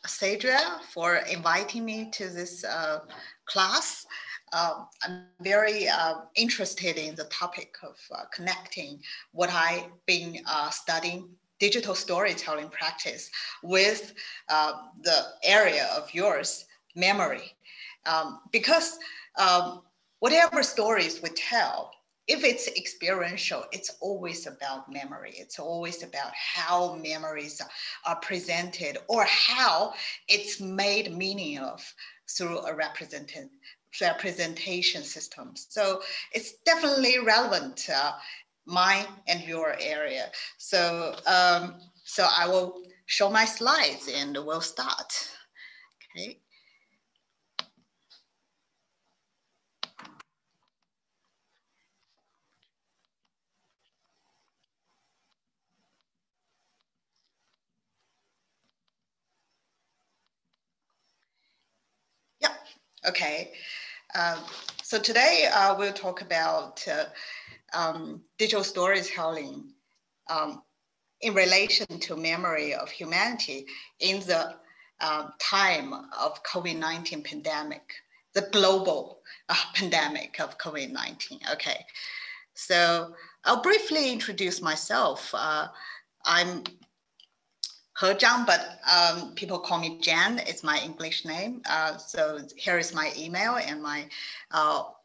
Satrya for inviting me to this class. I'm very interested in the topic of connecting what I've been studying, digital storytelling practice, with the area of yours, memory. Because whatever stories we tell, if it's experiential, it's always about memory. It's always about how memories are presented or how it's made meaning of through a representation system. So it's definitely relevant, mine and your area. So, so I will show my slides and we'll start. Okay. Yeah, okay. So today we'll talk about digital storytelling in relation to memory of humanity in the time of COVID-19 pandemic, the global pandemic of COVID-19. Okay, so I'll briefly introduce myself. I'm Zhang, but people call me Jan. It's my English name. So here is my email and my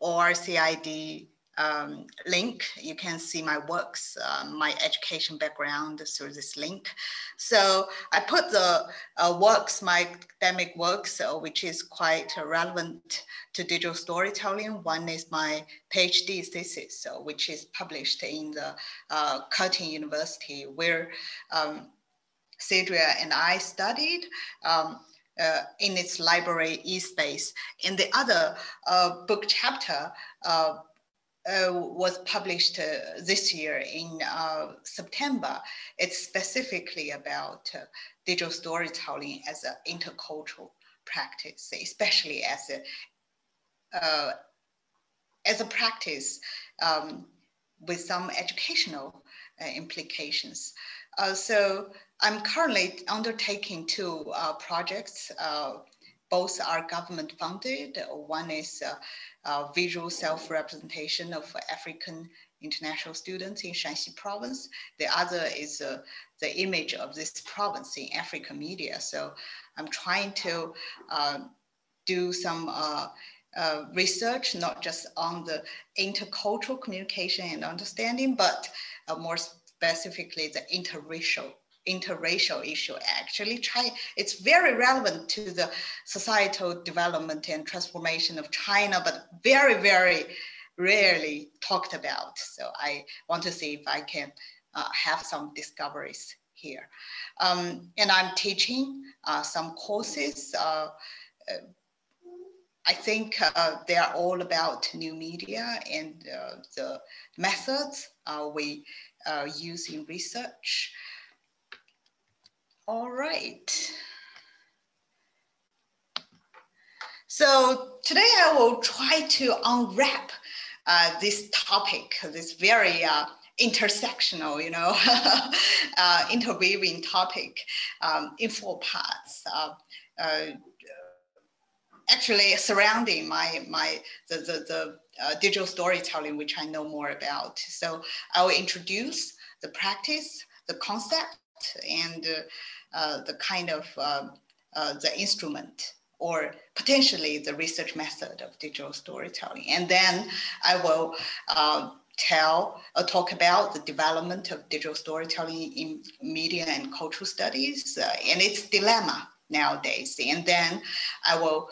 ORCID link. You can see my works, my education background through this link. So I put the works, my academic works, which is quite relevant to digital storytelling. One is my PhD thesis, which is published in the Curtin University, where Satrya and I studied in its library e-space. And the other book chapter was published this year in September. It's specifically about digital storytelling as an intercultural practice, especially as a practice with some educational implications. So I'm currently undertaking two projects. Both are government funded. One is visual self-representation of African international students in Shanxi province. The other is the image of this province in African media. So I'm trying to do some research, not just on the intercultural communication and understanding, but more specifically the interracial issue. Actually it's very relevant to the societal development and transformation of China, but very, very rarely talked about. So I want to see if I can have some discoveries here. And I'm teaching some courses. I think they are all about new media and the methods we use in research. All right. So today I will try to unwrap this topic, this very intersectional, interweaving topic in 4 parts. Actually surrounding the digital storytelling, which I know more about. So I will introduce the practice, the concept, and the kind of the instrument or potentially the research method of digital storytelling. And then I will talk about the development of digital storytelling in media and cultural studies and its dilemma nowadays. And then I will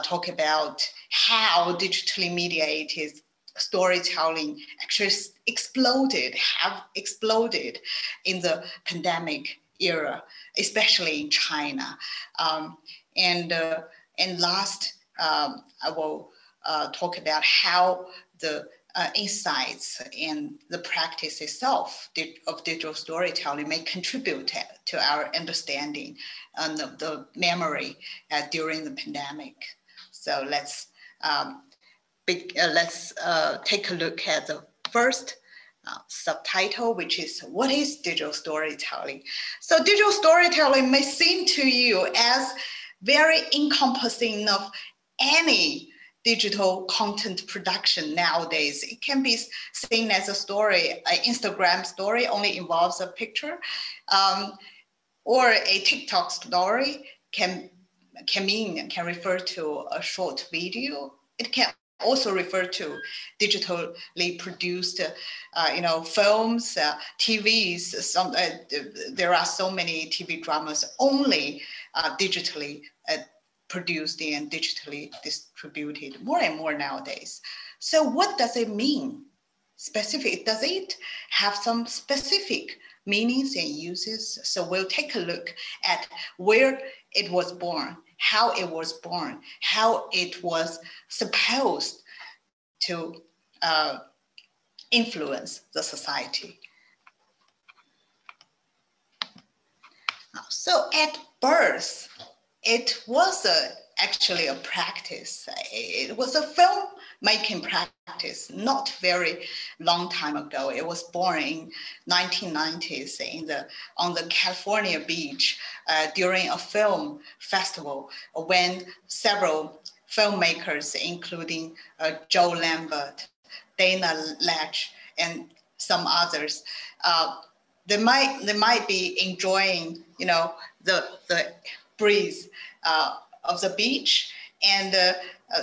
talk about how digitally mediated storytelling actually have exploded in the pandemic era, especially in China. And last, I will talk about how the insights and the practice itself of digital storytelling may contribute to our understanding of the memory during the pandemic. So let's take a look at the first subtitle, which is what is digital storytelling? So digital storytelling may seem to you as very encompassing of any digital content production nowadays. It can be seen as a story, an Instagram story only involves a picture, or a TikTok story can refer to a short video. It can also refer to digitally produced, films, TVs. There are so many TV dramas only digitally produced and digitally distributed more and more nowadays. So what does it mean? Specific? Does it have some specific meanings and uses? So we'll take a look at where it was born, how it was born, how it was supposed to influence the society. So at birth, it was actually a practice. It was a filmmaking practice, not very long time ago. It was born in 1990s on the California beach during a film festival when several filmmakers, including Joe Lambert, Dana Latch, and some others, they might be enjoying, the breeze of the beach, and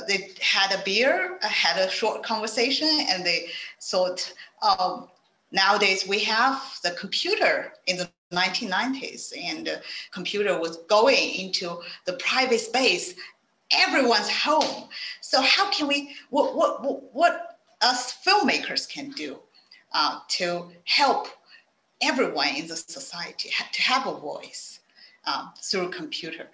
they had a beer, had a short conversation, and they thought, nowadays we have the computer in the 1990s, and the computer was going into the private space, everyone's home. So how can we, what us filmmakers can do to help everyone in the society to have a voice through computer?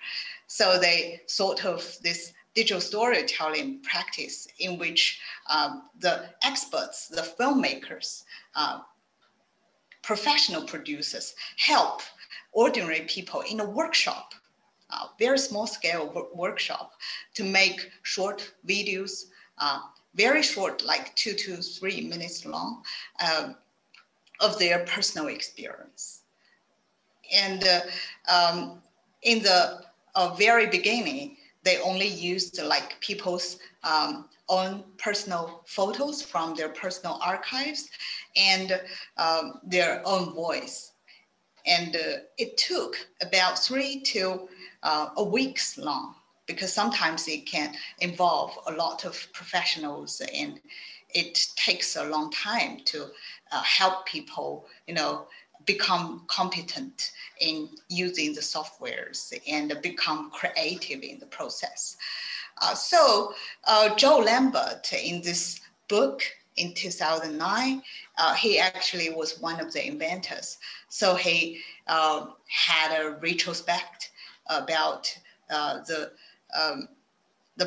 So they thought of this digital storytelling practice in which the experts, the filmmakers, professional producers help ordinary people in a workshop, very small scale workshop, to make short videos, very short, like 2 to 3 minutes long, of their personal experience. And in the very beginning, they only used like people's own personal photos from their personal archives and their own voice. And it took about 3 to a week's long, because sometimes it can involve a lot of professionals, and it takes a long time to help people, become competent in using the softwares and become creative in the process. So Joe Lambert, in this book in 2009, he actually was one of the inventors. So he had a retrospect about the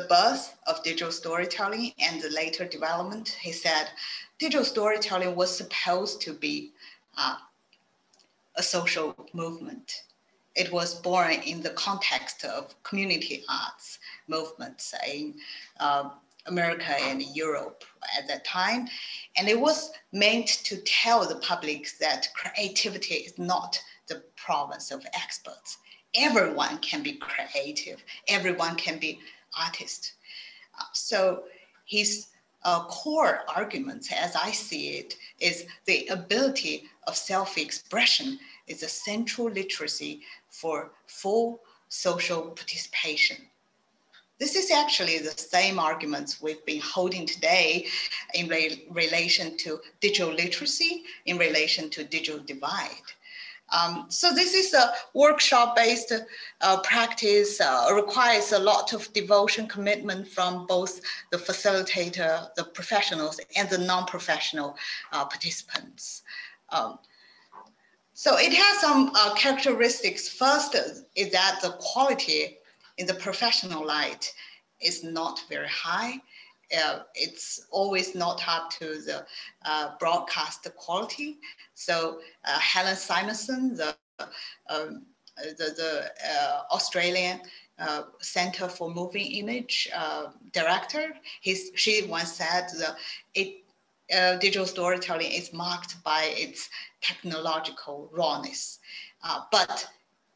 birth of digital storytelling and the later development. He said digital storytelling was supposed to be a social movement. It was born in the context of community arts movements in America and Europe at that time. And it was meant to tell the public that creativity is not the province of experts. Everyone can be creative. Everyone can be artist. So his core argument, as I see it, is the ability of self-expression is a central literacy for full social participation. This is actually the same arguments we've been holding today in relation to digital literacy, in relation to digital divide. So this is a workshop-based practice, requires a lot of devotion, commitment from both the facilitator, the professionals, and the non-professional participants. So it has some characteristics. First is that the quality in the professional light is not very high. It's always not up to the broadcast quality. So Helen Simonson, the Australian Center for Moving Image director, she once said that digital storytelling is marked by its technological rawness, but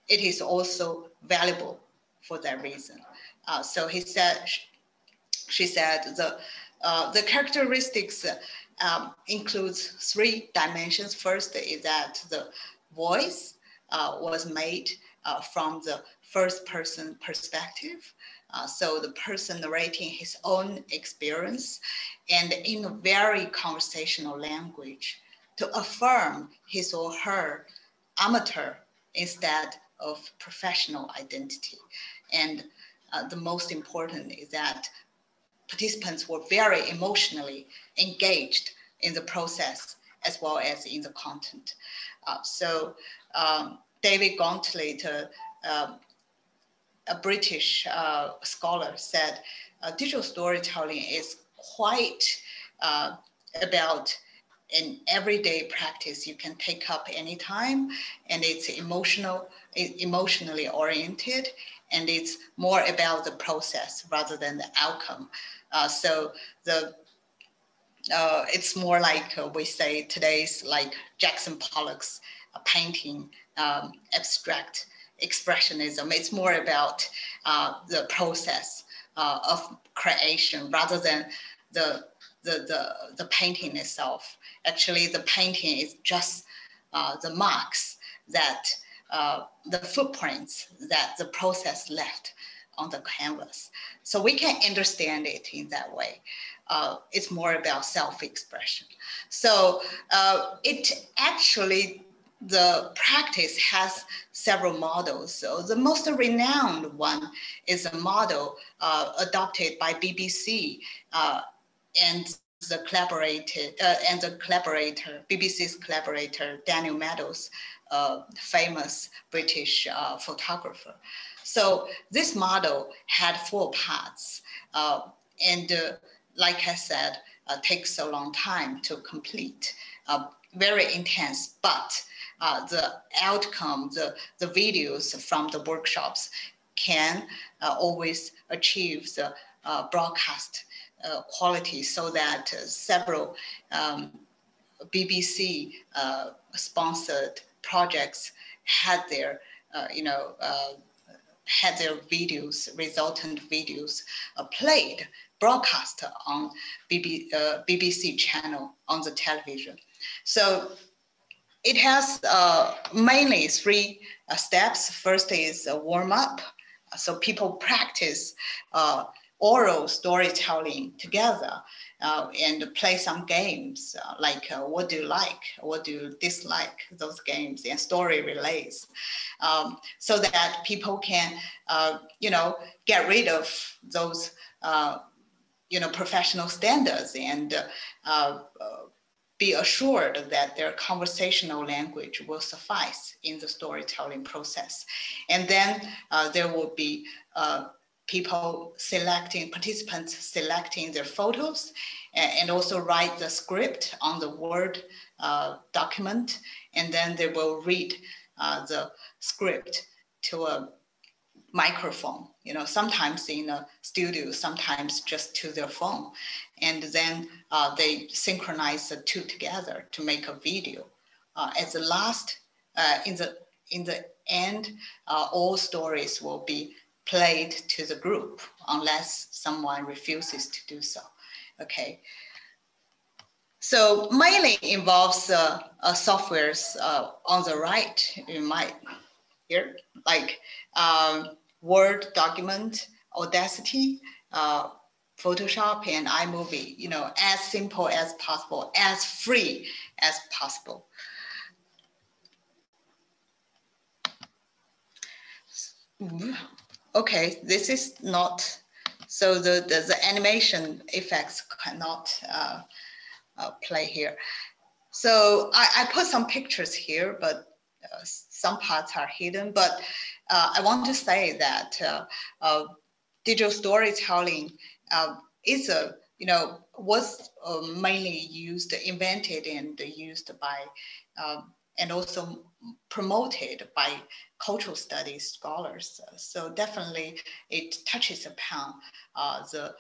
it is also valuable for that reason. So she said the characteristics includes 3 dimensions. First is that the voice was made from the first person perspective. So the person narrating his own experience and in a very conversational language to affirm his or her amateur instead of professional identity. And the most important is that participants were very emotionally engaged in the process as well as in the content. David Gauntlet, a British scholar, said digital storytelling is quite about an everyday practice you can take up anytime, and it's emotionally oriented, and it's more about the process rather than the outcome. It's more like we say today's like Jackson Pollock's painting, abstract expressionism. It's more about the process of creation rather than the painting itself. Actually, the painting is just the marks that the footprints that the process left on the canvas. So we can understand it in that way. It's more about self-expression. So the practice has several models. So the most renowned one is a model adopted by BBC and the collaborator, BBC's collaborator, Daniel Meadows, famous British photographer. So this model had 4 parts, like I said, takes a long time to complete, very intense, but the outcome, the videos from the workshops can always achieve the broadcast quality, so that several BBC sponsored projects had their resultant videos played, broadcast on BBC channel on the television. So it has mainly 3 steps. First is a warm-up. So people practice oral storytelling together and play some games like what do you like, what do you dislike, those games and story relays, so that people can, get rid of those, professional standards and be assured that their conversational language will suffice in the storytelling process. And then there will be participants selecting their photos and also write the script on the Word document. And then they will read the script to a microphone, sometimes in a studio, sometimes just to their phone. And then they synchronize the 2 together to make a video. At the last, in the end, all stories will be played to the group unless someone refuses to do so. Okay. So mainly involves softwares on the right. You might hear like Word document, Audacity, Photoshop, and iMovie. As simple as possible, as free as possible. Okay, this is not, so the animation effects cannot play here. So I put some pictures here, but some parts are hidden. But I want to say that digital storytelling was mainly invented and used by, and also promoted by cultural studies scholars. So definitely it touches upon the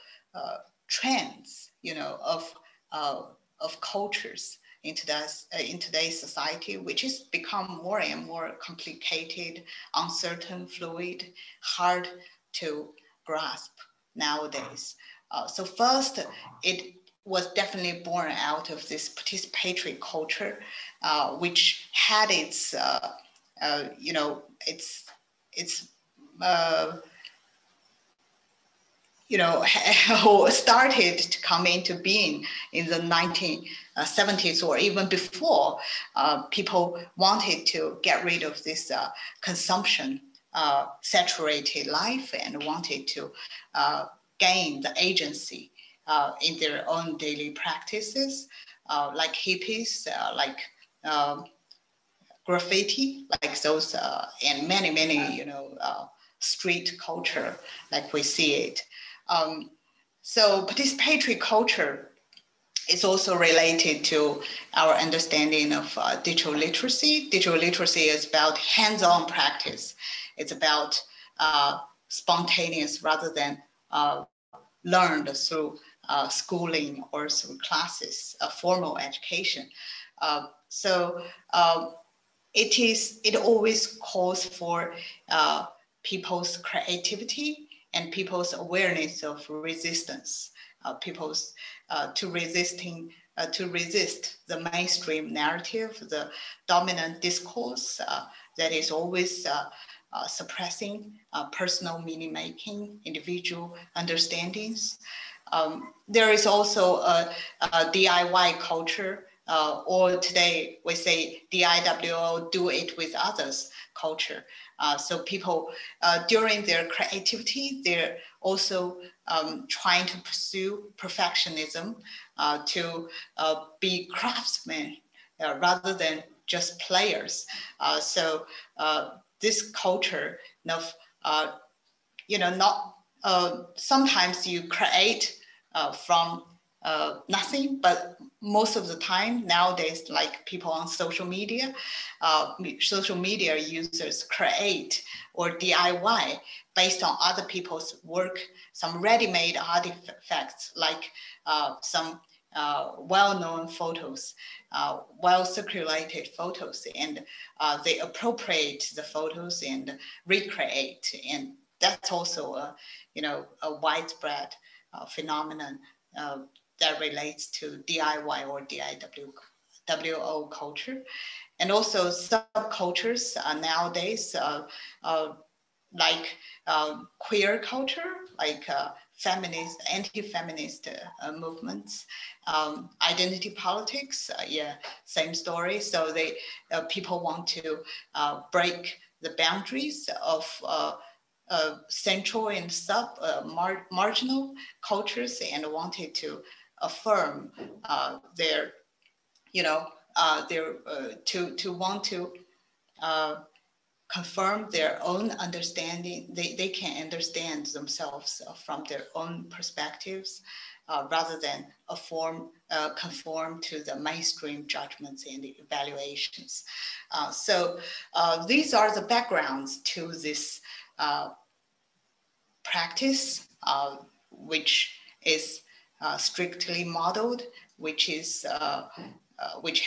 trends, of of cultures in today's society, which has become more and more complicated, uncertain, fluid, hard to grasp nowadays. So first, it was definitely born out of this participatory culture, which had its, started to come into being in the 1970s or even before. People wanted to get rid of this consumption saturated life and wanted to gain the agency in their own daily practices, like hippies, like graffiti, like those, and many, street culture, like we see it. So participatory culture is also related to our understanding of digital literacy. Digital literacy is about hands-on practice. It's about spontaneous rather than learned through schooling or through classes, formal education. It always calls for people's creativity and people's awareness of resistance, to resist the mainstream narrative, the dominant discourse that is always suppressing personal meaning making, individual understandings. There is also a DIY culture, or today we say DIWO, do it with others culture. So people, during their creativity, they're also trying to pursue perfectionism, to be craftsmen rather than just players. This culture of, sometimes you create from nothing, but most of the time nowadays, like people on social media users create or DIY based on other people's work, some ready-made artifacts, like some well-known photos, well-circulated photos, and they appropriate the photos and recreate, and that's also a widespread phenomenon that relates to DIY or DIWO culture. And also subcultures nowadays, like queer culture, like feminist, anti-feminist movements, identity politics, same story. So people want to break the boundaries of central and marginal cultures and wanted to affirm their confirm their own understanding. They can understand themselves from their own perspectives rather than conform to the mainstream judgments and evaluations. So these are the backgrounds to this practice, which is strictly modeled, which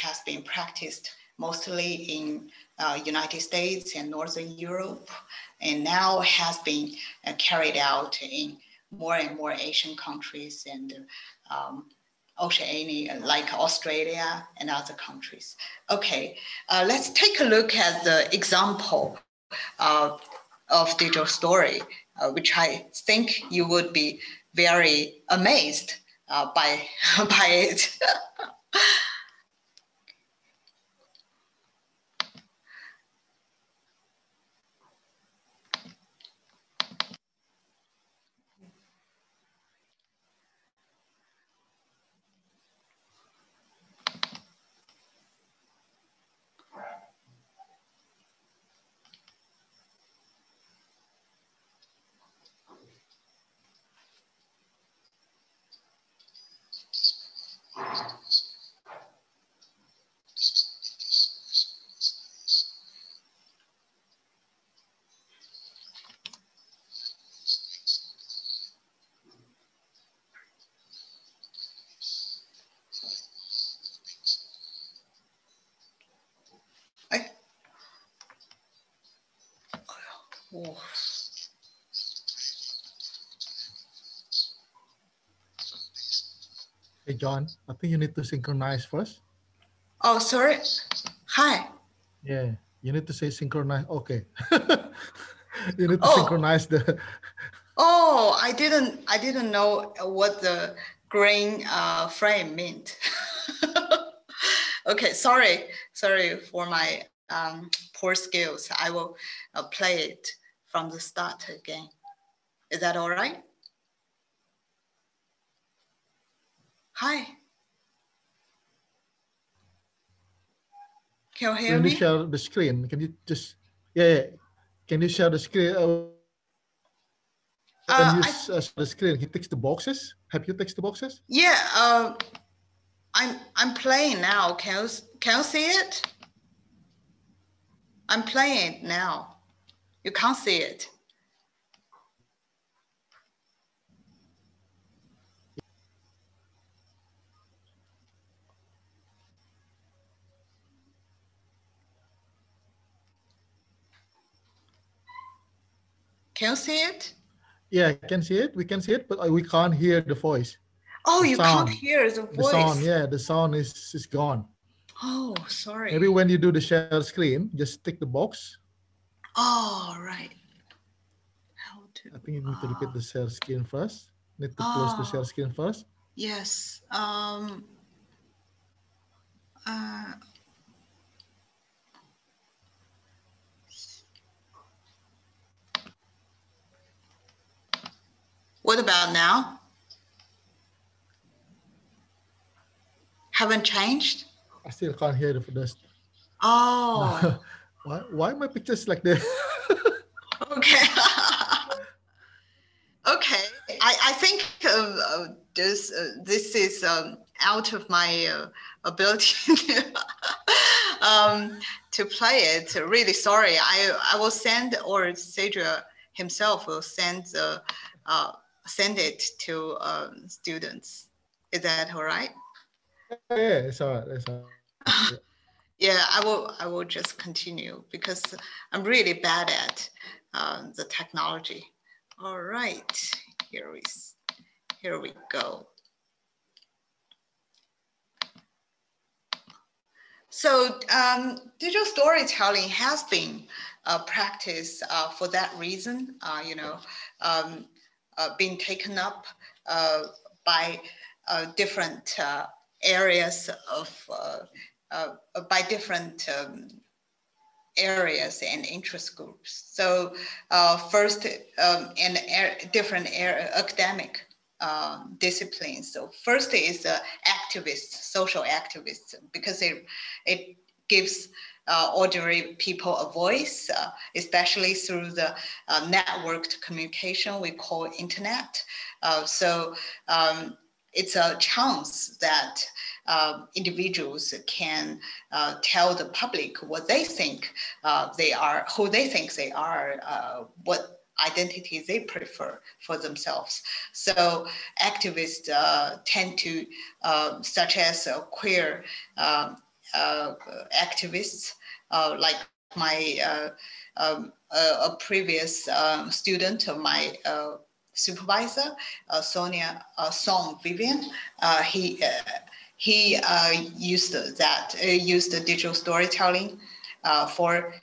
has been practiced mostly in United States and Northern Europe, and now has been carried out in more and more Asian countries and Oceania, like Australia and other countries. Okay, let's take a look at the example of digital story, which I think you would be very amazed by it. Oh. Hey, John, I think you need to synchronize first. Oh, sorry. Hi. Yeah, you need to say synchronize. Okay. You need to Oh. synchronize the. Oh, I didn't know what the green frame meant. Okay, sorry for my poor skills. I will play it from the start again. Is that all right? Hi. Can you hear Can you me? share the screen? Can you just, yeah. Can you share the screen? When you share the screen, he ticks the boxes. Have you ticked the boxes? Yeah. I'm playing now. Can you see it? I'm playing it now. You can't see it. Can you see it? Yeah, I can see it. We can see it, but we can't hear the voice. Oh, The you can't sound. hear the The sound, voice. yeah, the sound is gone. Oh, sorry. Maybe when you do the share screen, just tick the box. Oh, right. How to? I think you need to repeat the share screen first. Need to close the share screen first. Yes. What about now? Haven't changed? I still can't hear the first. Oh. Why my pictures like this? Okay. Okay. I think this is out of my ability to play it. Really sorry. I will send, or Satrya himself will send it to students. Is that all right? Yeah, it's all right. It's all right. Yeah, I will just continue because I'm really bad at the technology. All right, here we go. So digital storytelling has been practiced for that reason, being taken up by different areas by different areas and interest groups. So first, in different academic disciplines. So first is social activists, because it gives ordinary people a voice, especially through the networked communication we call internet. So it's a chance that individuals can tell the public what they think they are, who they think they are, what identity they prefer for themselves. So activists tend to, such as queer activists, like my a previous student of my supervisor, Song Vivian, he used the digital storytelling for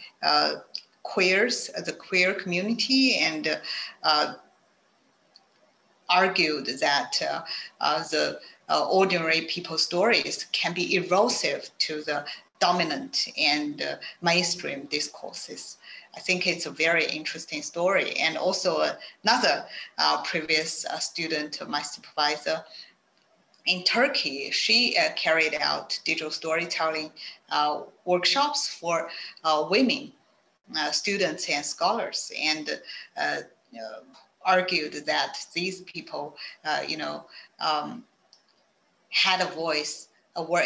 queers, the queer community, and argued that the ordinary people's stories can be erosive to the dominant and mainstream discourses. I think it's a very interesting story. And also another previous student of my supervisor in Turkey, she carried out digital storytelling workshops for women students and scholars, and argued that these people, had a voice, were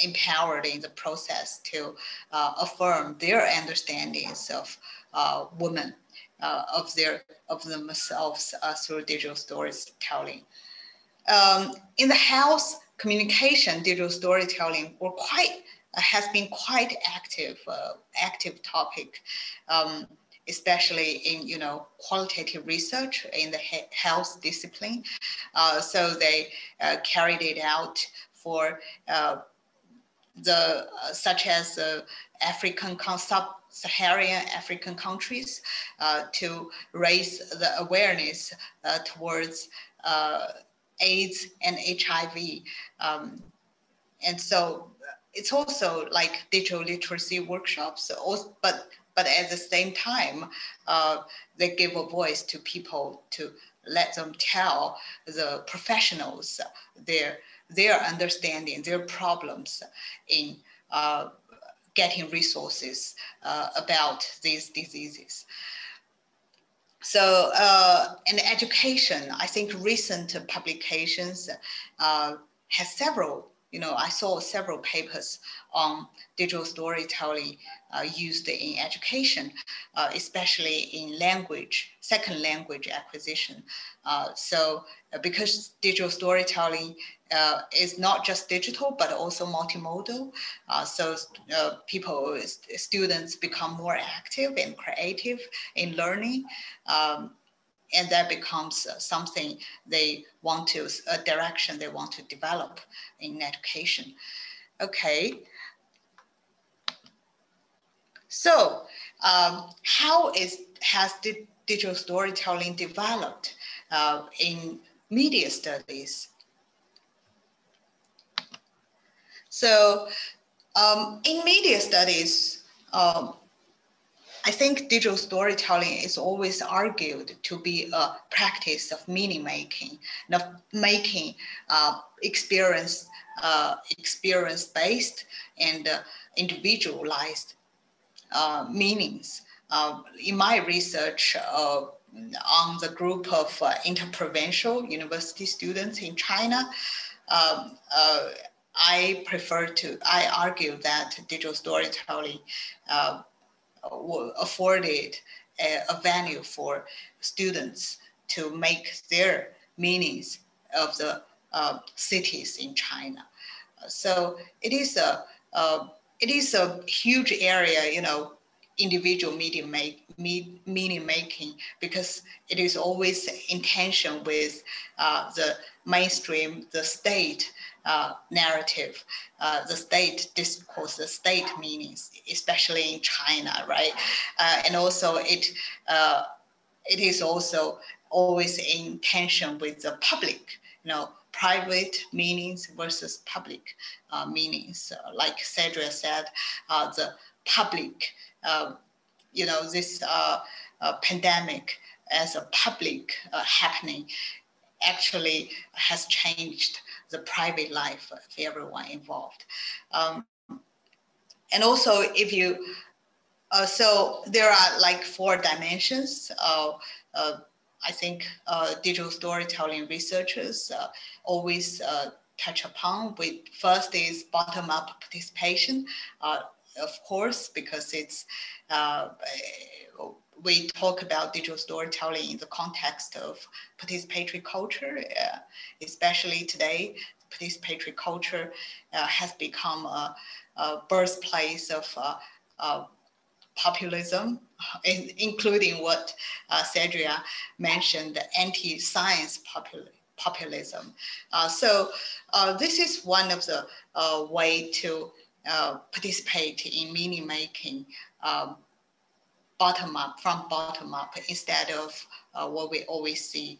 empowered in the process to affirm their understandings of women, of themselves through digital storytelling. In the health communication, digital storytelling has been quite active topic. especially in, qualitative research in the health discipline. So they carried it out for such as African sub-Saharan African countries to raise the awareness towards AIDS and HIV. And so it's also like digital literacy workshops, but at the same time, they give a voice to people to let them tell the professionals their understanding, their problems in getting resources about these diseases. So in education, I think recent publications has several, I saw several papers on digital storytelling used in education, especially in second language acquisition. So because digital storytelling is not just digital, but also multimodal. So students become more active and creative in learning. And that becomes something a direction they want to develop in education. Okay. So how has digital storytelling developed in media studies? So in media studies, I think digital storytelling is always argued to be a practice of meaning making, of making experience-based and individualized meanings. In my research on the group of interprovincial university students in China, I argue that digital storytelling afforded a venue for students to make their meanings of the cities in China. So it is a huge area, individual meaning making, because it is always in tension with the mainstream, the state narrative, the state discourse, the state meanings, especially in China, right? And also it is also always in tension with the public, private meanings versus public meanings. Like Satrya said, the public, this pandemic as a public happening actually has changed the private life of everyone involved. And also if you, so there are like 4 dimensions. I think digital storytelling researchers always touch upon. First is bottom-up participation, of course, because it's, we talk about digital storytelling in the context of participatory culture, especially today. Participatory culture has become a birthplace of populism, including what Satrya mentioned, the anti-science populism. So this is one of the way to participate in meaning making from bottom up, instead of what we always see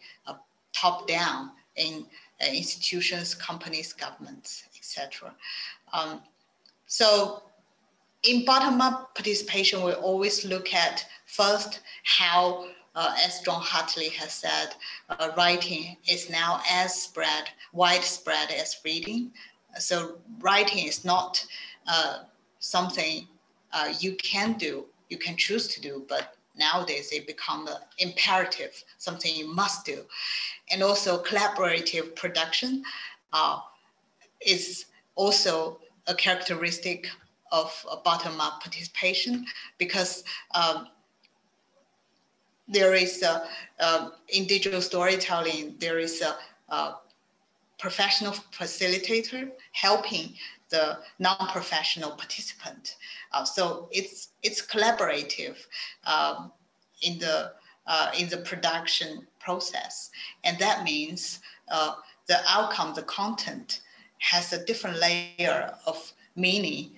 top down in institutions, companies, governments, etc. So in bottom-up participation, we always look at first how, as John Hartley has said, writing is now as widespread as reading. So writing is not something you can do, you can choose to do, but nowadays it becomes an imperative, something you must do. And also collaborative production is also a characteristic of bottom-up participation, because there is in digital storytelling, there is a professional facilitator helping the non-professional participant. So it's collaborative. in the production process. And that means the outcome, the content, has a different layer of meaning.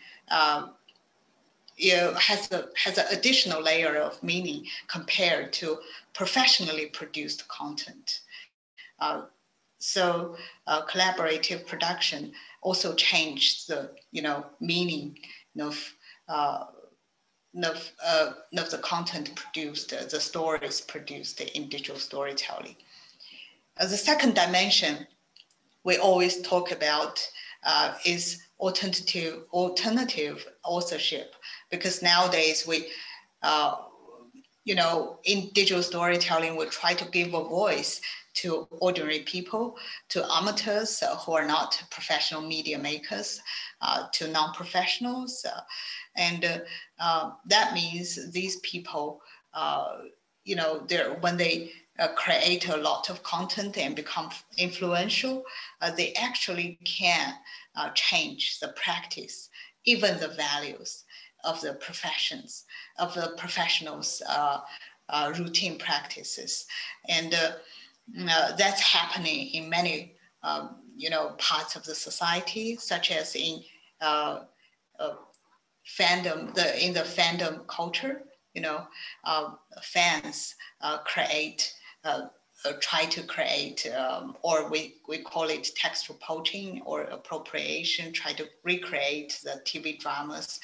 Has an additional layer of meaning compared to professionally produced content. So collaborative production also changed the meaning of the content produced, the stories produced in digital storytelling. The second dimension we always talk about is alternative authorship, because nowadays we, in digital storytelling, we try to give a voice to ordinary people, to amateurs who are not professional media makers, to non-professionals. And that means these people, when they create a lot of content and become influential, they actually can change the practice, even the values of the professions, of the professionals' routine practices. And that's happening in many, parts of the society, such as in fandom, in the fandom culture. Fans try to create, or we call it textual poaching or appropriation, try to recreate the TV dramas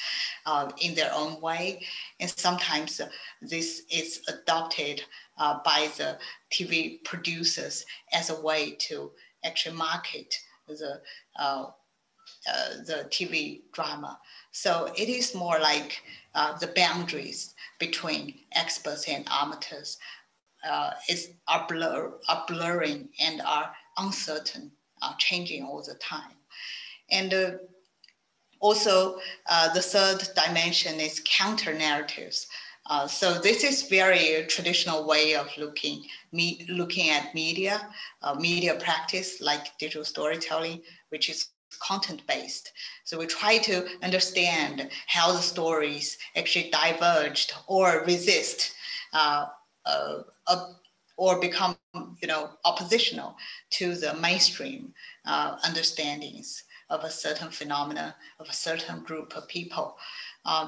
in their own way. And sometimes this is adopted by the TV producers as a way to actually market the TV drama. So it is more like the boundaries between experts and amateurs are blurring and are uncertain, changing all the time. And also the third dimension is counter narratives. So this is very traditional way of looking at media practice, like digital storytelling, which is content-based. So we try to understand how the stories actually diverged or resist or become, oppositional to the mainstream understandings of a certain phenomena, of a certain group of people.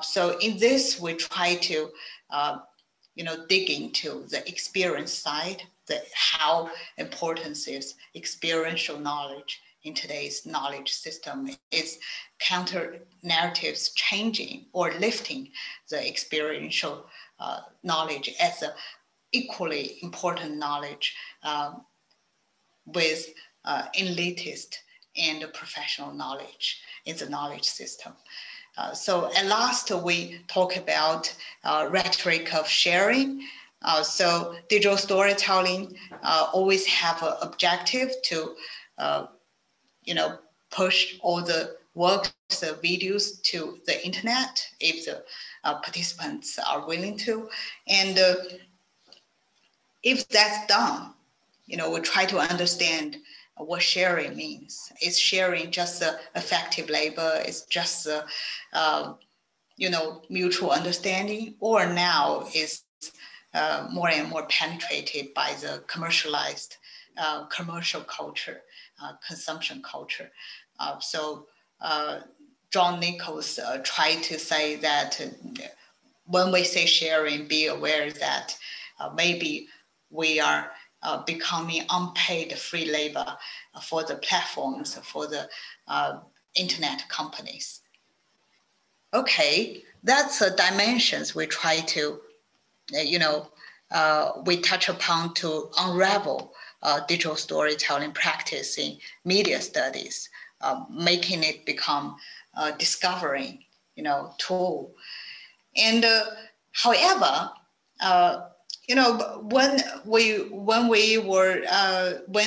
So in this, we try to, dig into the experience side, how important is experiential knowledge in today's knowledge system. Is counter narratives changing or lifting the experiential knowledge as an equally important knowledge with elitist and professional knowledge in the knowledge system. So at last, we talk about rhetoric of sharing. So digital storytelling always have an objective to, push all the works, the videos to the internet if the participants are willing to. And if that's done, we try to understand what sharing means. Is sharing just effective labor? Is just mutual understanding, or now is more and more penetrated by the commercialized commercial culture, consumption culture. So John Nichols tried to say that when we say sharing, be aware that maybe we are becoming unpaid free labor for the platforms, for the internet companies. Okay, that's the dimensions we try to, we touch upon to unravel digital storytelling practice in media studies, making it become a discovering, tool. And however, when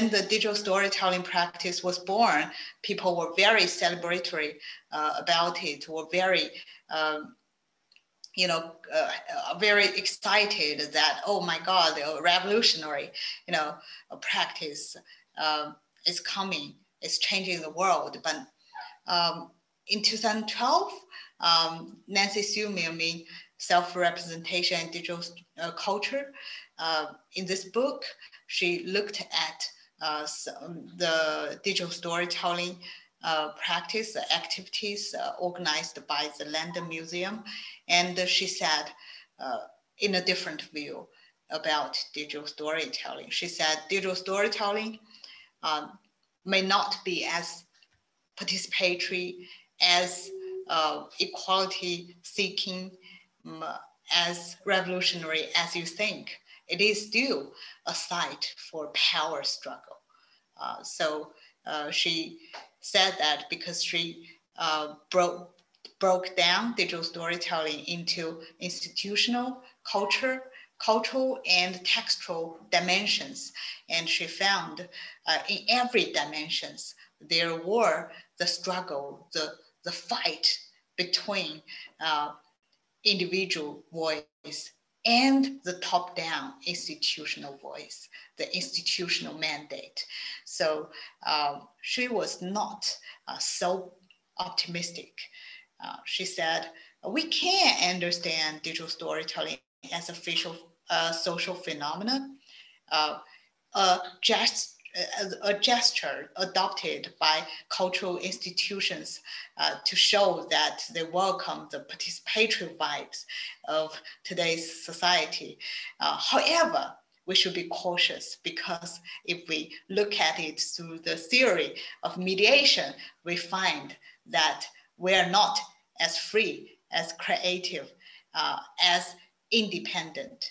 the digital storytelling practice was born, people were very celebratory about it, were very, very excited that, oh my God, a revolutionary, practice is coming, it's changing the world. But in 2012, Nancy Sue self-representation and digital culture. In this book, she looked at the digital storytelling practice, activities organized by the London Museum. And she said, in a different view about digital storytelling, she said digital storytelling may not be as participatory, as equality seeking, as revolutionary as you think. It is still a site for power struggle. So she said that because she broke down digital storytelling into institutional, cultural and textual dimensions. And she found in every dimensions, there were the struggle, the fight between individual voice and the top-down institutional voice, the institutional mandate. So she was not so optimistic. She said, we can understand digital storytelling as a social phenomenon, a gesture adopted by cultural institutions to show that they welcome the participatory vibes of today's society. However, we should be cautious, because if we look at it through the theory of mediation, we find that we are not as free, as creative, as independent,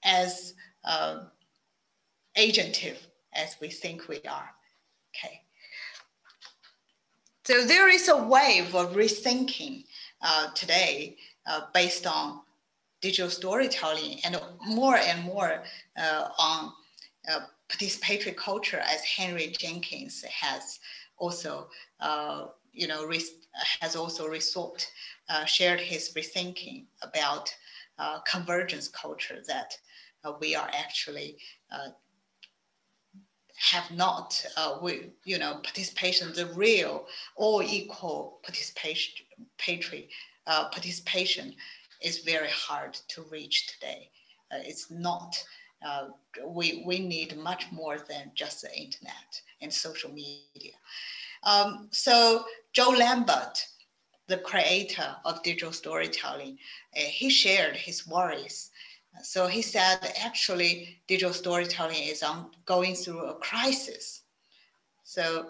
as agentive as we think we are. Okay. So there is a wave of rethinking today based on digital storytelling, and more on participatory culture, as Henry Jenkins has also, shared his rethinking about convergence culture, that we are actually have not, participation, the real or equal participation is very hard to reach today. It's not, we need much more than just the internet and social media. So Joe Lambert, the creator of digital storytelling, he shared his worries. So he said, actually, digital storytelling is going through a crisis. So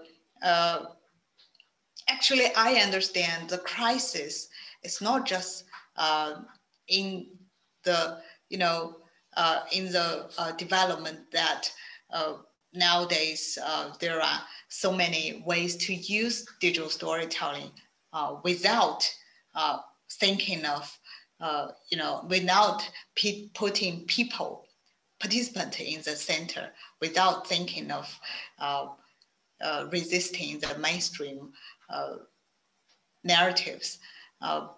actually, I understand the crisis is not just in the, development that nowadays there are so many ways to use digital storytelling without thinking of, without putting participants in the center, without thinking of resisting the mainstream narratives. And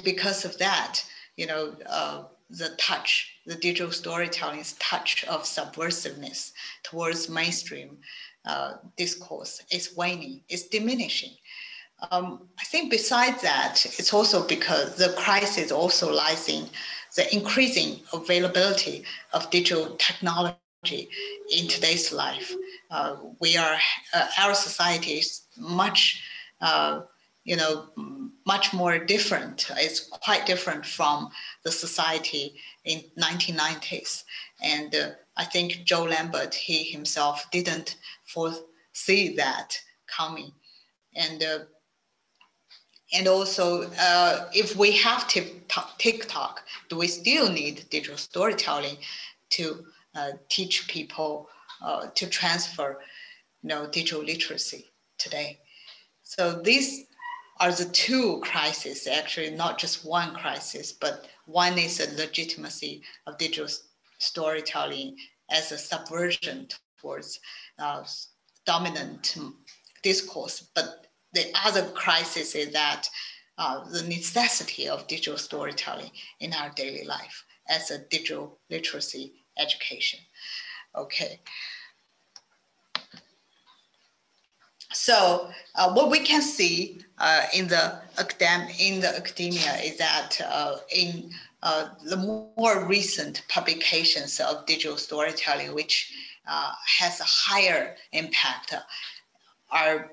because of that, the digital storytelling's touch of subversiveness towards mainstream discourse is waning, is diminishing. I think besides that, it's also because the crisis also lies in the increasing availability of digital technology in today's life. Our society is much, much more different. It's quite different from the society in 1990s. And I think Joe Lambert, he himself didn't foresee that coming. And also, if we have TikTok, do we still need digital storytelling to teach people to transfer, digital literacy today? So these are the two crises, actually, not just one crisis, but one is the legitimacy of digital storytelling as a subversion towards dominant discourse. But the other crisis is that the necessity of digital storytelling in our daily life as a digital literacy education. Okay. So what we can see in the academia is that in the more recent publications of digital storytelling, which has a higher impact, are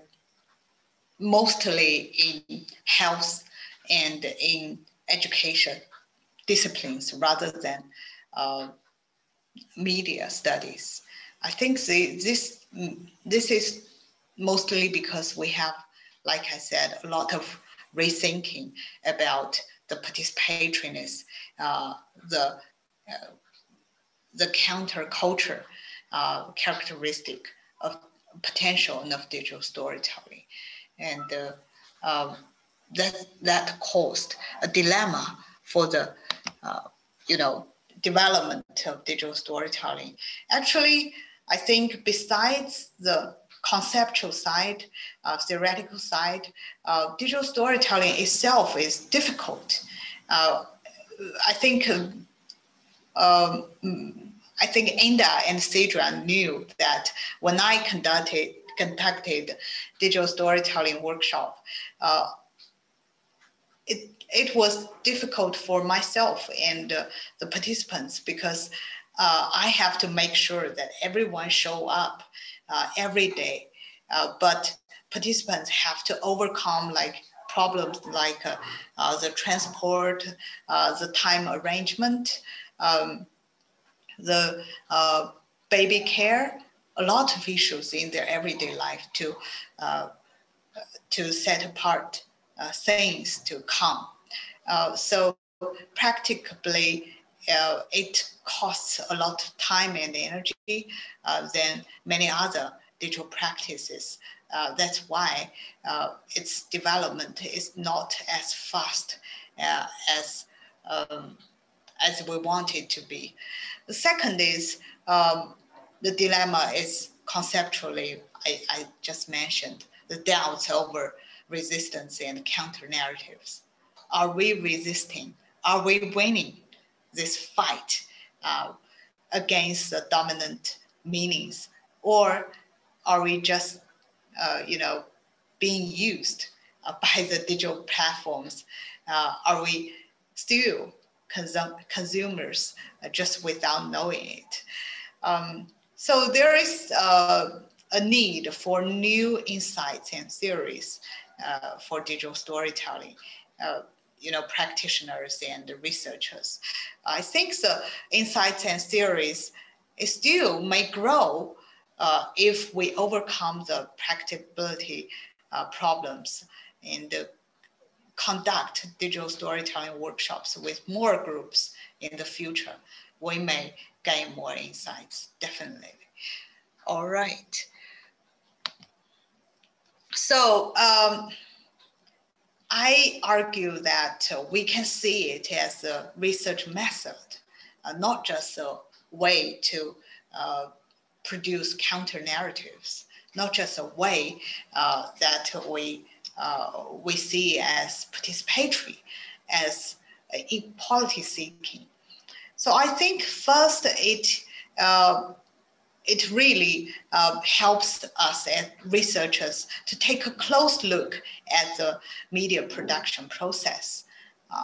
mostly in health and in education disciplines rather than media studies. I think this is mostly because we have, like I said, a lot of rethinking about the participatoriness, the counterculture characteristic of potential of digital storytelling, and that caused a dilemma for the development of digital storytelling. Actually, I think besides the conceptual side, theoretical side, digital storytelling itself is difficult. I think Inda and Satrya knew that when I conducted digital storytelling workshop, it was difficult for myself and the participants because I have to make sure that everyone show up every day, but participants have to overcome like problems like the transport, the time arrangement, the baby care, a lot of issues in their everyday life to set apart things to come. So practically, it costs a lot of time and energy than many other digital practices. That's why its development is not as fast as we want it to be. The second is the dilemma is conceptually, I just mentioned, the doubts over resistance and counter narratives. Are we resisting? Are we winning this fight against the dominant meanings? Or are we just, being used by the digital platforms? Are we still consumers just without knowing it? So there is a need for new insights and theories for digital storytelling. Practitioners and researchers. I think the insights and theories still may grow if we overcome the practicability problems and conduct digital storytelling workshops with more groups in the future. We may gain more insights, definitely. All right. So I argue that we can see it as a research method, not just a way to produce counter narratives, not just a way that we see as participatory, as equality seeking. So I think first it really helps us as researchers to take a close look at the media production process.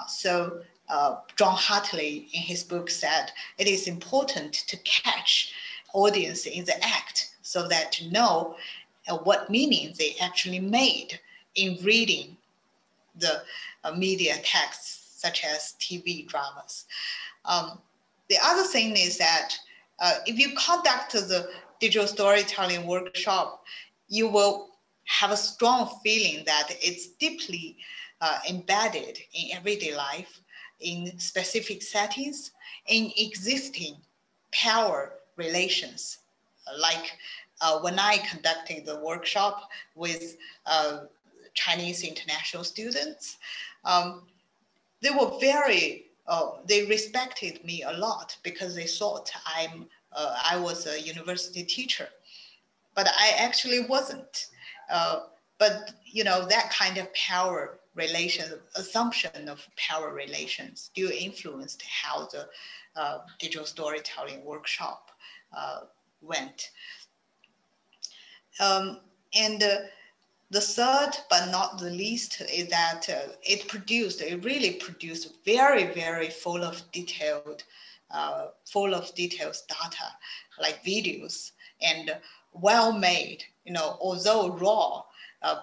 So John Hartley in his book said, it is important to catch audience in the act so that to know what meaning they actually made in reading the media texts, such as TV dramas. The other thing is that if you conduct the digital storytelling workshop, you will have a strong feeling that it's deeply embedded in everyday life, in specific settings, in existing power relations. Like when I conducted the workshop with Chinese international students, they were they respected me a lot because they thought I was a university teacher, but I actually wasn't. But that kind of power relation, assumption of power relations, still influenced how the digital storytelling workshop went. And The third, but not the least, is that it really produced very, very full of detailed data, like videos, and well made, although raw,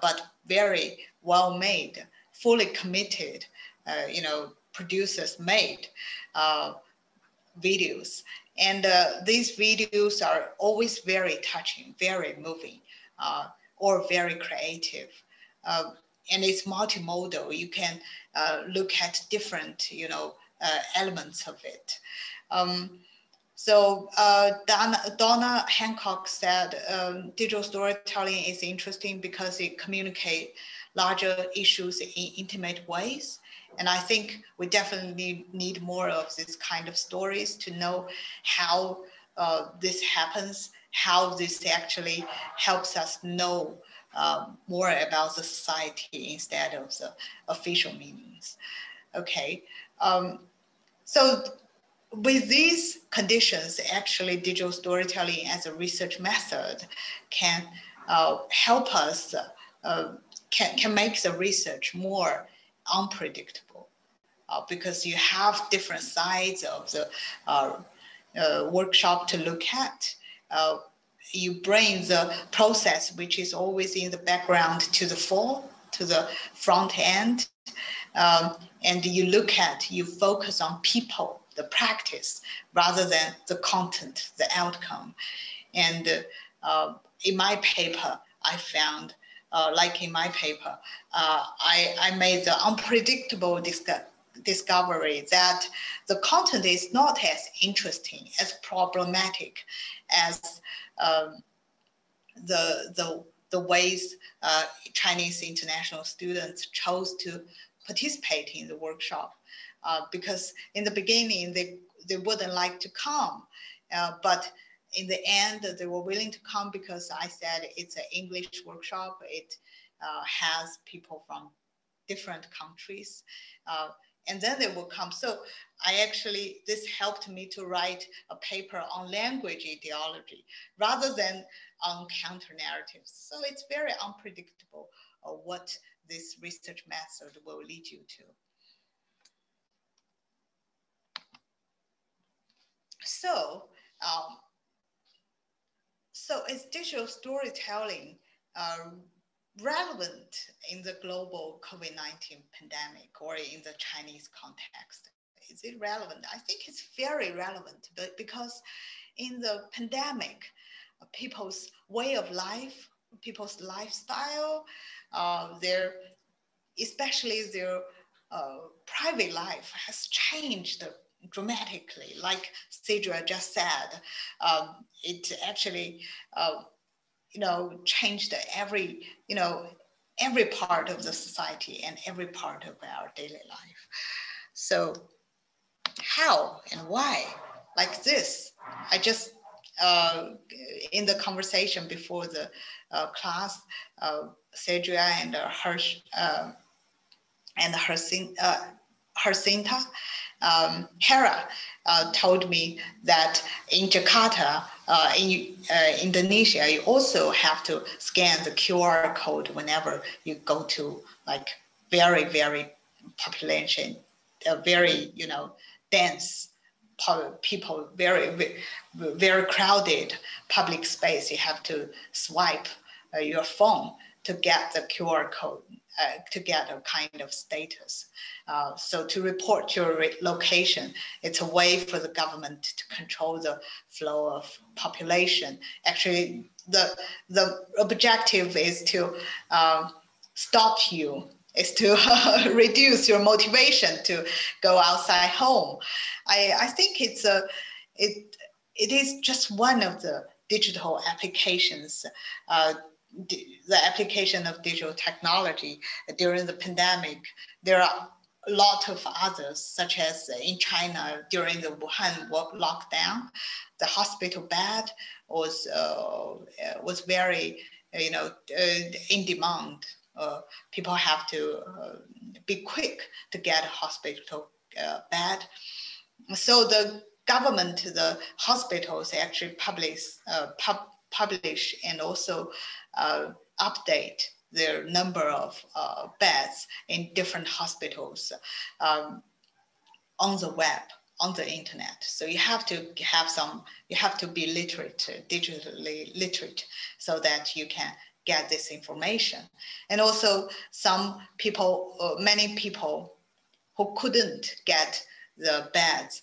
but very well made, fully committed, producers made videos. And these videos are always very touching, very moving, or very creative. And it's multimodal. You can look at different, elements of it. So Donna Hancock said, digital storytelling is interesting because it communicates larger issues in intimate ways. And I think we definitely need more of this kind of stories to know how this happens, how this actually helps us know more about the society instead of the official meanings. Okay, so with these conditions, actually digital storytelling as a research method can help us, can make the research more unpredictable because you have different sides of the workshop to look at. You bring the process, which is always in the background, to the fore, to the front end. And you focus on people, the practice, rather than the content, the outcome. And in my paper, I found, I made the unpredictable discovery that the content is not as interesting, as problematic as the ways Chinese international students chose to participate in the workshop. Because in the beginning, they wouldn't like to come, but in the end, they were willing to come because I said it's an English workshop. It has people from different countries, and then they will come. So this helped me to write a paper on language ideology rather than on counter narratives. So it's very unpredictable what this research method will lead you to. So is digital storytelling relevant in the global COVID-19 pandemic or in the Chinese context? Is it relevant? I think it's very relevant, but because in the pandemic, people's way of life, people's lifestyle, especially their private life has changed dramatically. Like Satrya just said, it actually, changed every part of the society and every part of our daily life. So how and why? Like this, I just, in the conversation before the class, Satrya and Hersinta, Hera told me that in Jakarta, in Indonesia, you also have to scan the QR code whenever you go to like very, very population, very, dense people, very, very crowded public space. You have to swipe your phone to get the QR code, to get a kind of status. So to report your location, it's a way for the government to control the flow of population. Actually, the objective is to stop you, is to reduce your motivation to go outside home. I think it is just one of the digital applications, the application of digital technology during the pandemic. There are a lot of others, such as in China during the Wuhan lockdown, the hospital bed was very, in demand. People have to be quick to get a hospital bed. So the government, the hospitals actually publish and also update their number of beds in different hospitals on the web, on the internet. So you have to have you have to be literate, digitally literate, so that you can get this information. And also some people, many people who couldn't get the beds,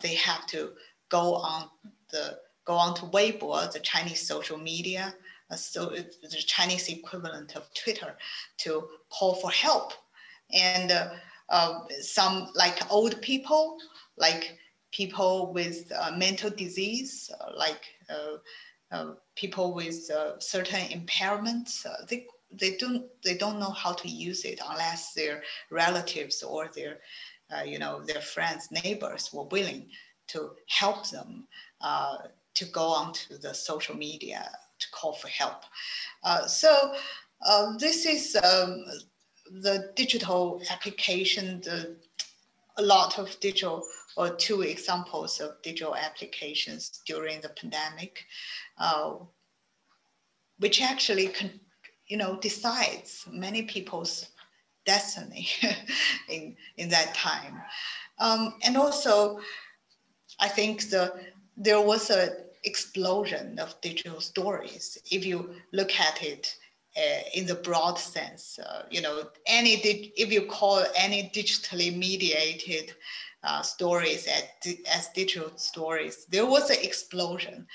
they have to go on to Weibo, the Chinese social media, so it's the Chinese equivalent of Twitter, to call for help. And some like old people, like people with mental disease, like people with certain impairments, they don't know how to use it unless their relatives or their their friends, neighbors were willing to help them to go onto the social media to call for help. So this is the digital application, a lot of digital, or two examples of digital applications during the pandemic, which actually decides many people's destiny in that time. And also, I think there was an explosion of digital stories. If you look at it in the broad sense, if you call any digitally mediated stories as digital stories, there was an explosion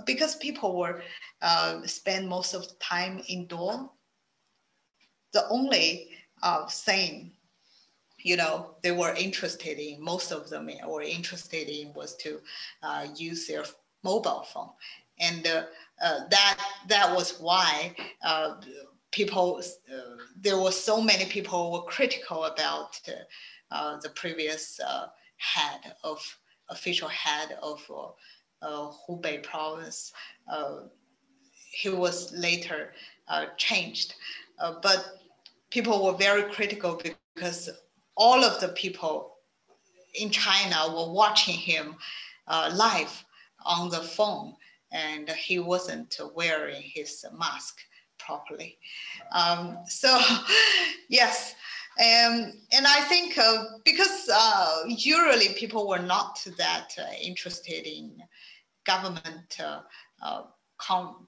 because people were spend most of the time indoor. The only thing they were interested in, most of them were interested in, was to use their mobile phone. And that was why people, there were so many people who were critical about the previous official head of Hubei province. He was later changed, but people were very critical because all of the people in China were watching him live on the phone, and he wasn't wearing his mask properly. So yes, and I think because usually people were not that interested in government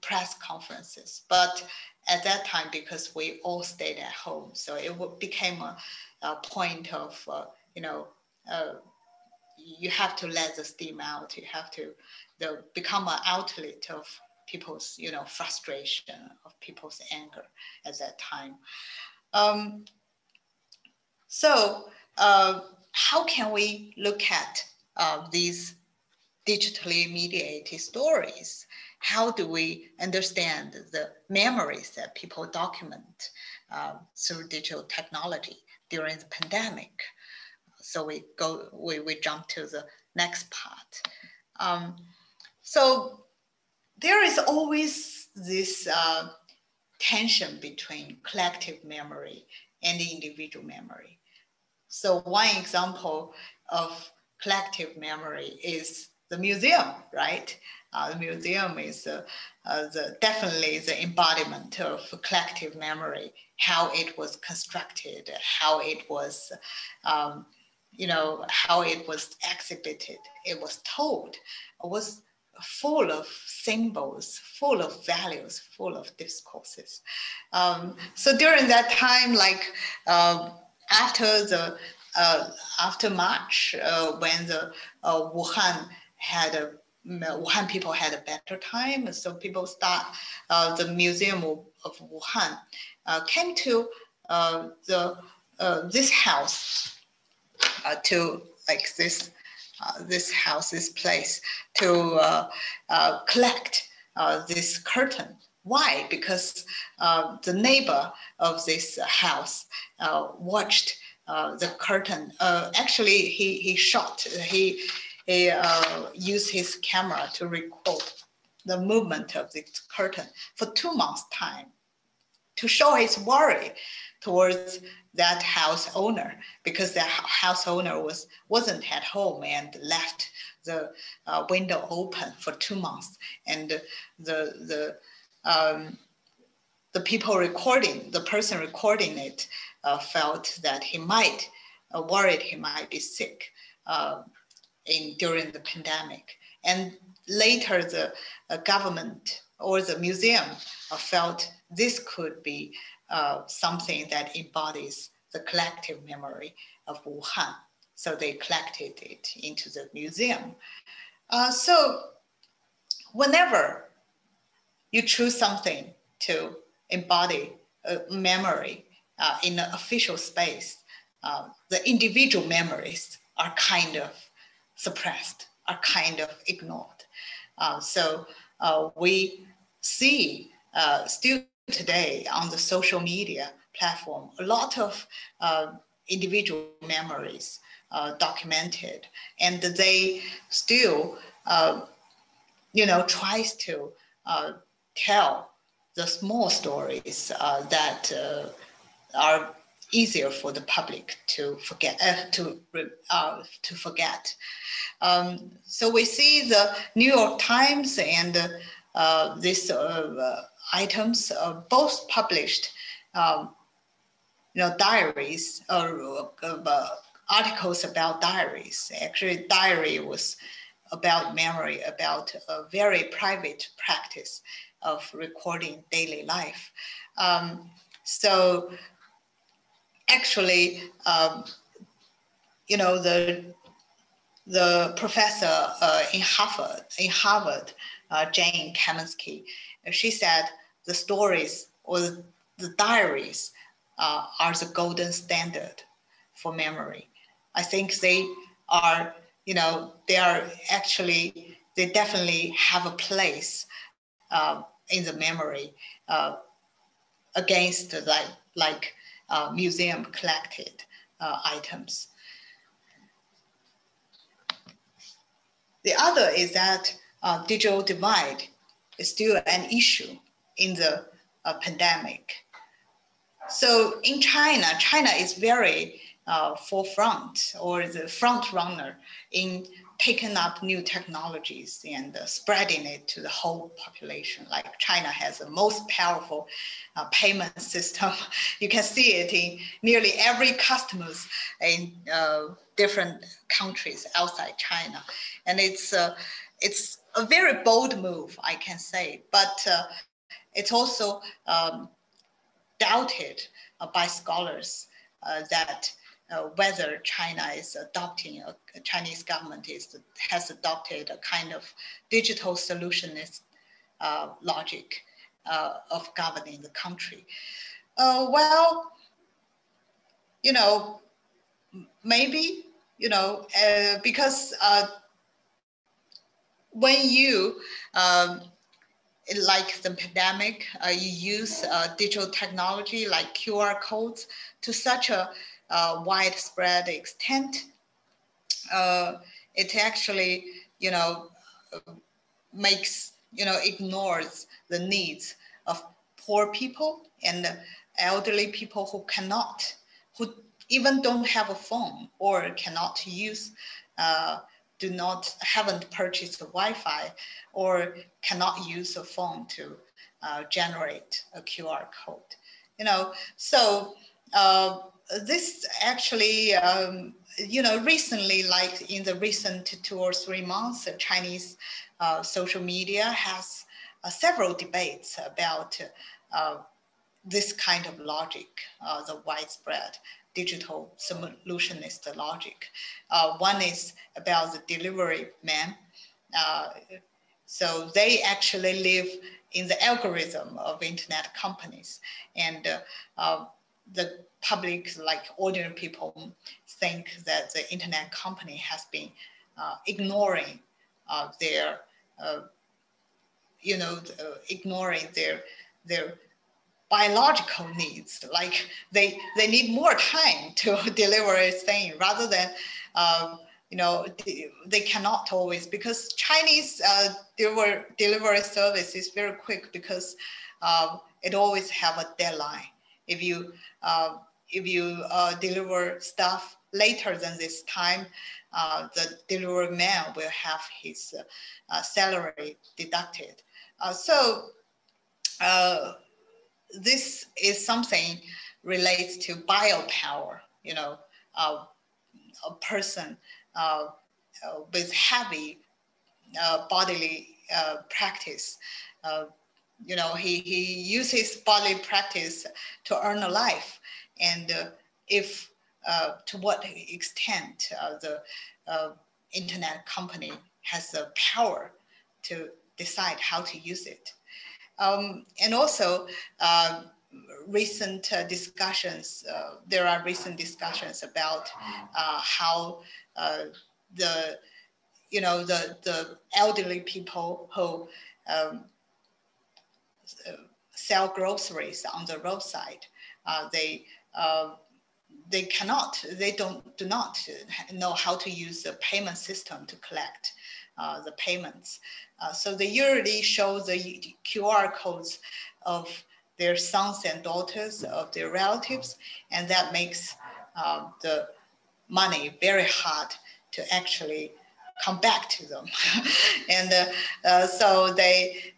press conferences, but at that time, because we all stayed at home, so it became a point of, you have to let the steam out. You have to become an outlet of people's, frustration, of people's anger at that time. So how can we look at these digitally mediated stories? How do we understand the memories that people document through digital technology during the pandemic? So we jump to the next part. So there is always this tension between collective memory and individual memory. So one example of collective memory is the museum, right? The museum is definitely the embodiment of collective memory, how it was constructed, how it was, how it was exhibited, it was told, it was full of symbols, full of values, full of discourses. So during that time, like after March, when the Wuhan people had a better time, so people start, the Museum of Wuhan came to this house, to like this place, to collect this curtain. Why? Because the neighbor of this house watched the curtain. Actually, he used his camera to record the movement of this curtain for 2 months' time, to show his worry towards that house owner, because the house owner wasn't at home and left the window open for 2 months, and the the person recording it felt that he might, worried he might be sick during the pandemic. And later the government or the museum felt this could be something that embodies the collective memory of Wuhan. So they collected it into the museum. So whenever you choose something to embody a memory in an official space, the individual memories are kind of suppressed, are kind of ignored. So we see still today on the social media platform, a lot of individual memories documented, and they still, tries to tell the small stories that are easier for the public to forget. So we see the New York Times and these items both published, diaries or articles about diaries. Actually, diary was about memory, about a very private practice of recording daily life. So actually, the professor in Harvard, Jane Kaminsky, she said the stories or the diaries are the golden standard for memory. I think they are, they definitely have a place in the memory against like museum collected items. The other is that digital divide is still an issue in the pandemic. So in China is very forefront or the front runner in taking up new technologies and spreading it to the whole population. Like China has the most powerful payment system. You can see it in nearly every customers in different countries outside China. And it's a very bold move, I can say, but it's also doubted by scholars that whether China is adopting, Chinese government has adopted a kind of digital solutionist logic of governing the country. Maybe, because when you, like the pandemic, you use digital technology like QR codes to such a widespread extent, it actually, ignores the needs of poor people and elderly people who even don't have a phone or cannot use, haven't purchased a Wi-Fi or cannot use a phone to generate a QR code. So this actually, recently, like in the recent 2 or 3 months, Chinese social media has several debates about this kind of logic, the widespread digital solutionist logic. One is about the delivery man. So they actually live in the algorithm of internet companies, and the public, like ordinary people, think that the internet company has been ignoring their biological needs. Like they need more time to deliver a thing rather than, they cannot always, because Chinese delivery service is very quick because it always have a deadline. If you deliver stuff later than this time, the delivery man will have his salary deducted. So this is something relates to biopower, a person with heavy bodily practice. He uses bodily practice to earn a life. And if to what extent the internet company has the power to decide how to use it. And also recent discussions, there are recent discussions about how the elderly people who sell groceries on the roadside, they do not know how to use the payment system to collect the payments. So they usually show the QR codes of their sons and daughters, of their relatives, and that makes the money very hard to actually come back to them. And so they,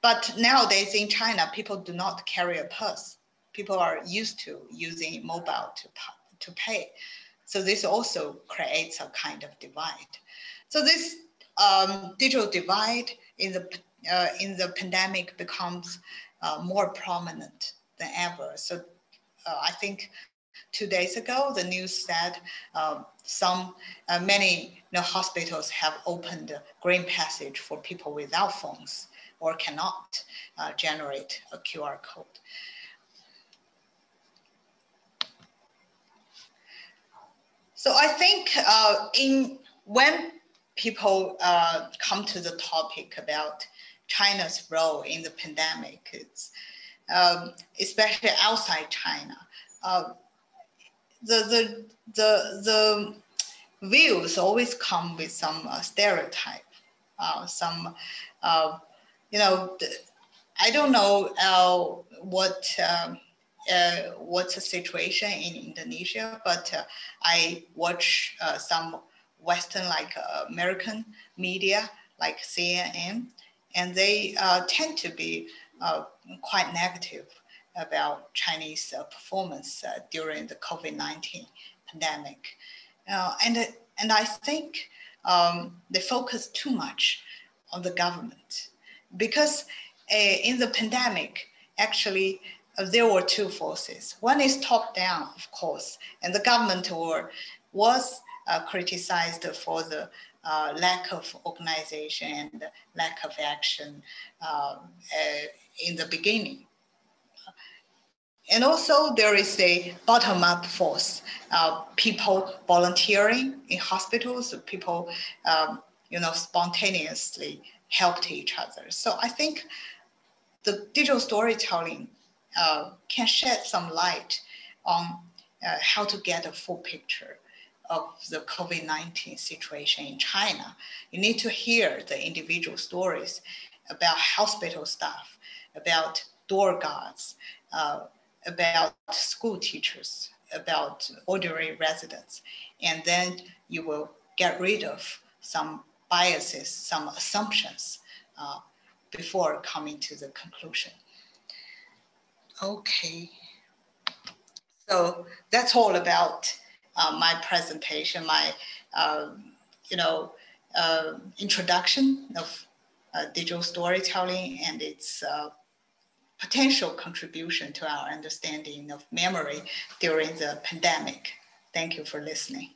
but nowadays in China, people do not carry a purse. People are used to using mobile to pay. So this also creates a kind of divide. So this digital divide in the pandemic becomes more prominent than ever. So I think 2 days ago, the news said many hospitals have opened a green passage for people without phones or cannot generate a QR code. So I think when people come to the topic about China's role in the pandemic, it's, especially outside China, the views always come with some stereotype, I don't know what's the situation in Indonesia, but I watch some Western, like American media, like CNN, and they tend to be quite negative about Chinese performance during the COVID-19 pandemic. And I think they focus too much on the government, because in the pandemic, actually, there were two forces. One is top-down, of course, and the government was criticized for the lack of organization and lack of action in the beginning. And also there is a bottom-up force, people volunteering in hospitals, people spontaneously helped each other. So I think the digital storytelling can shed some light on how to get a full picture of the COVID-19 situation in China. You need to hear the individual stories about hospital staff, about door guards, about school teachers, about ordinary residents, and then you will get rid of some biases, some assumptions before coming to the conclusion. Okay, so that's all about my presentation, my introduction of digital storytelling and its potential contribution to our understanding of memory during the pandemic. Thank you for listening.